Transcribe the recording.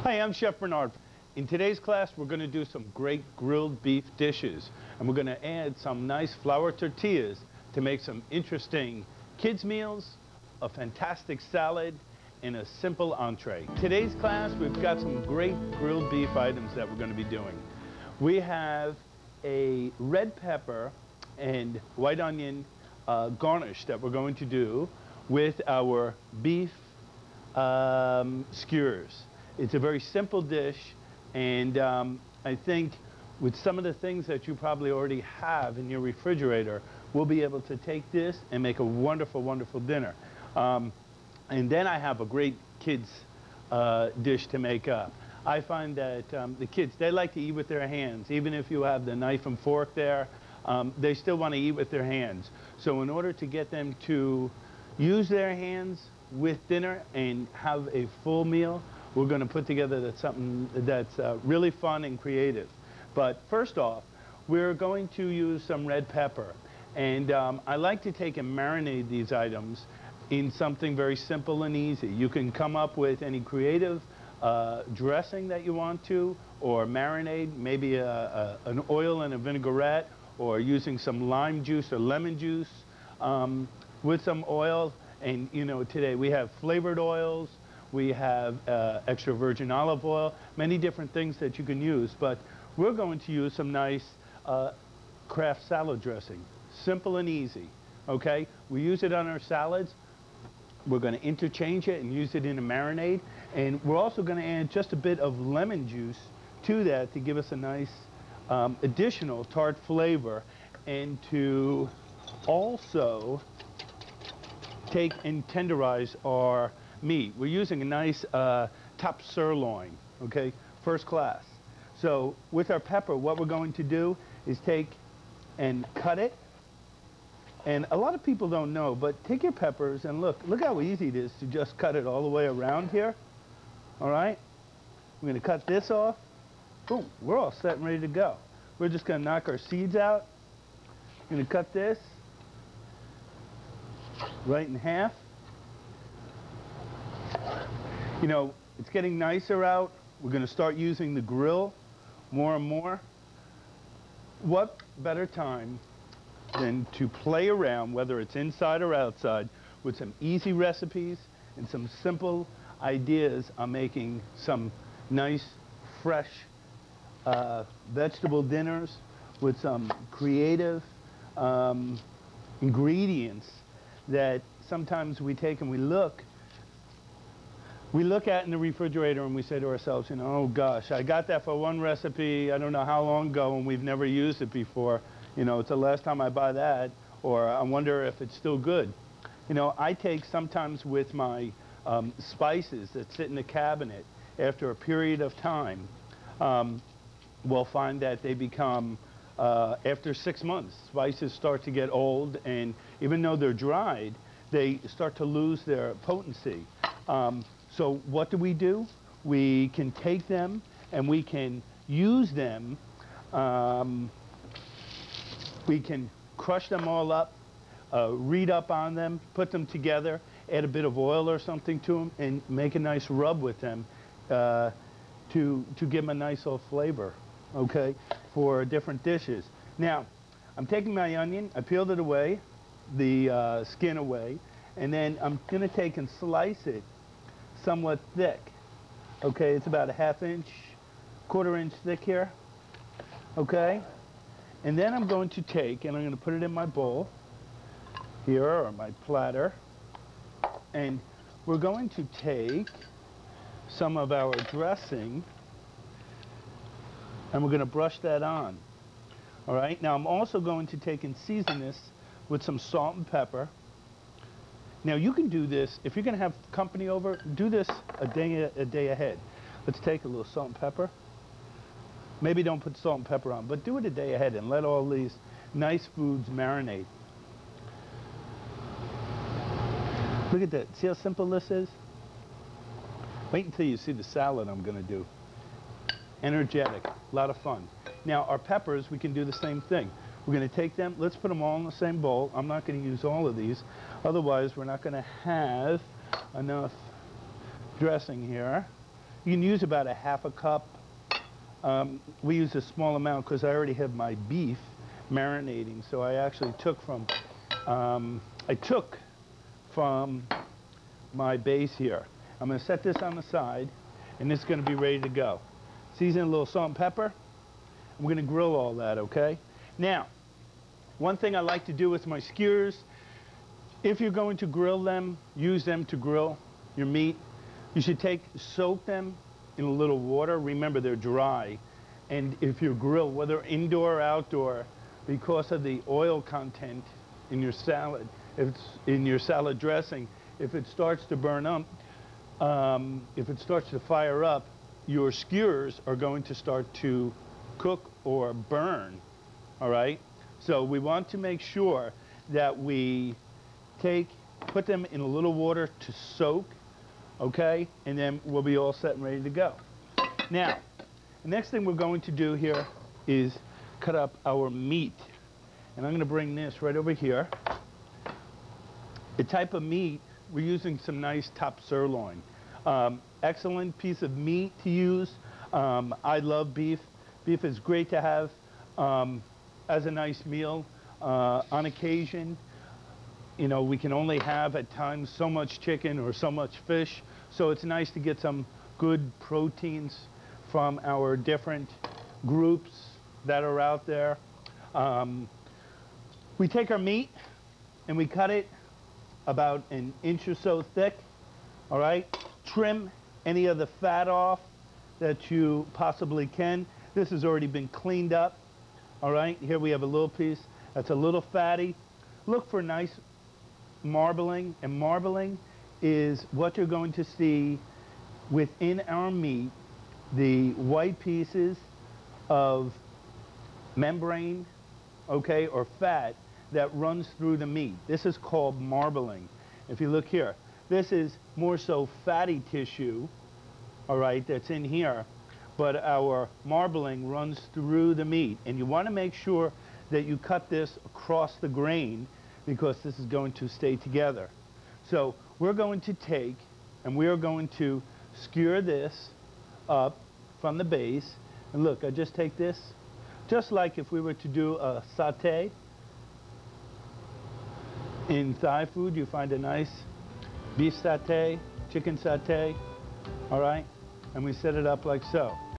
Hi, I'm Chef Bernard. In today's class, we're going to do some great grilled beef dishes, and we're going to add some nice flour tortillas to make some interesting kids' meals, a fantastic salad, and a simple entree. Today's class, we've got some great grilled beef items that we're going to be doing. We have a red pepper and white onion garnish that we're going to do with our beef skewers. It's a very simple dish, and I think with some of the things that you probably already have in your refrigerator, we'll be able to take this and make a wonderful, wonderful dinner. And then I have a great kids dish to make up. I find that the kids, they like to eat with their hands. Even if you have the knife and fork there, they still want to eat with their hands. So in order to get them to use their hands with dinner and have a full meal, we're going to put together something that's really fun and creative. But first off, we're going to use some red pepper. And I like to take and marinate these items in something very simple and easy. You can come up with any creative dressing that you want to, or marinade, maybe an oil and a vinaigrette, or using some lime juice or lemon juice with some oil. And you know, today we have flavored oils, we have extra virgin olive oil, many different things that you can use. But we're going to use some nice Kraft salad dressing. Simple and easy, okay? We use it on our salads. We're going to interchange it and use it in a marinade. And we're also going to add just a bit of lemon juice to that to give us a nice additional tart flavor, and to also take and tenderize our meat. We're using a nice top sirloin, okay, first class. So with our pepper, what we're going to do is take and cut it. And a lot of people don't know, but take your peppers and look how easy it is to just cut it all the way around here. All right? We're going to cut this off. Boom, we're all set and ready to go. We're just going to knock our seeds out. We're going to cut this right in half. You know, it's getting nicer out. We're going to start using the grill more and more. What better time than to play around, whether it's inside or outside, with some easy recipes and some simple ideas on making some nice, fresh vegetable dinners with some creative ingredients that sometimes we take and we look at in the refrigerator and we say to ourselves, you know, oh gosh, I got that for one recipe, I don't know how long ago, and we've never used it before. You know, it's the last time I buy that, or I wonder if it's still good. You know, I take sometimes with my spices that sit in the cabinet, after a period of time, we'll find that they become, after 6 months, spices start to get old, and even though they're dried, they start to lose their potency. So what do? We can take them and we can use them. We can crush them all up, read up on them, put them together, add a bit of oil or something to them, and make a nice rub with them to give them a nice little flavor, okay, for different dishes. Now, I'm taking my onion, I peeled it away, the skin away, and then I'm going to take and slice it somewhat thick. Okay, it's about a ½ inch, quarter-inch thick here, okay? And then I'm going to take and I'm going to put it in my bowl here, or my platter, and we're going to take some of our dressing and we're going to brush that on. All right, now I'm also going to take and season this with some salt and pepper. Now you can do this, if you're going to have company over, do this a day ahead. Let's take a little salt and pepper. Maybe don't put salt and pepper on, but do it a day ahead and let all these nice foods marinate. Look at that. See how simple this is? Wait until you see the salad I'm going to do. Energetic. A lot of fun. Now, our peppers, we can do the same thing. We're going to take them. Let's put them all in the same bowl. I'm not going to use all of these. Otherwise, we're not going to have enough dressing here. You can use about a half a cup. We use a small amount because I already have my beef marinating. So I actually took from my base here. I'm going to set this on the side, and this is going to be ready to go. Season a little salt and pepper. I'm going to grill all that, okay? Now, one thing I like to do with my skewers, if you're going to grill them, use them to grill your meat, you should soak them in a little water. Remember, they're dry. And if you grill, whether indoor or outdoor, because of the oil content in your salad, if it's in your salad dressing, if it starts to burn up, if it starts to fire up, your skewers are going to start to cook or burn, all right? So we want to make sure that we put them in a little water to soak, okay? And then we'll be all set and ready to go. Now, the next thing we're going to do here is cut up our meat. And I'm going to bring this right over here. The type of meat, we're using some nice top sirloin. Excellent piece of meat to use. I love beef. Beef is great to have as a nice meal on occasion. You know, we can only have at times so much chicken or so much fish, so it's nice to get some good proteins from our different groups that are out there. We take our meat and we cut it about an inch or so thick, all right? Trim any of the fat off that you possibly can. This has already been cleaned up, all right? Here we have a little piece that's a little fatty. Look for nice marbling, and marbling is what you're going to see within our meat, the white pieces of membrane, okay, or fat that runs through the meat. This is called marbling. If you look here, this is more so fatty tissue, all right, that's in here, but our marbling runs through the meat. And you want to make sure that you cut this across the grain because this is going to stay together. So we're going to take and we are going to skewer this up from the base. And look, I just take this, just like if we were to do a sauté. In Thai food, you find a nice beef sauté, chicken sauté, all right? And we set it up like so.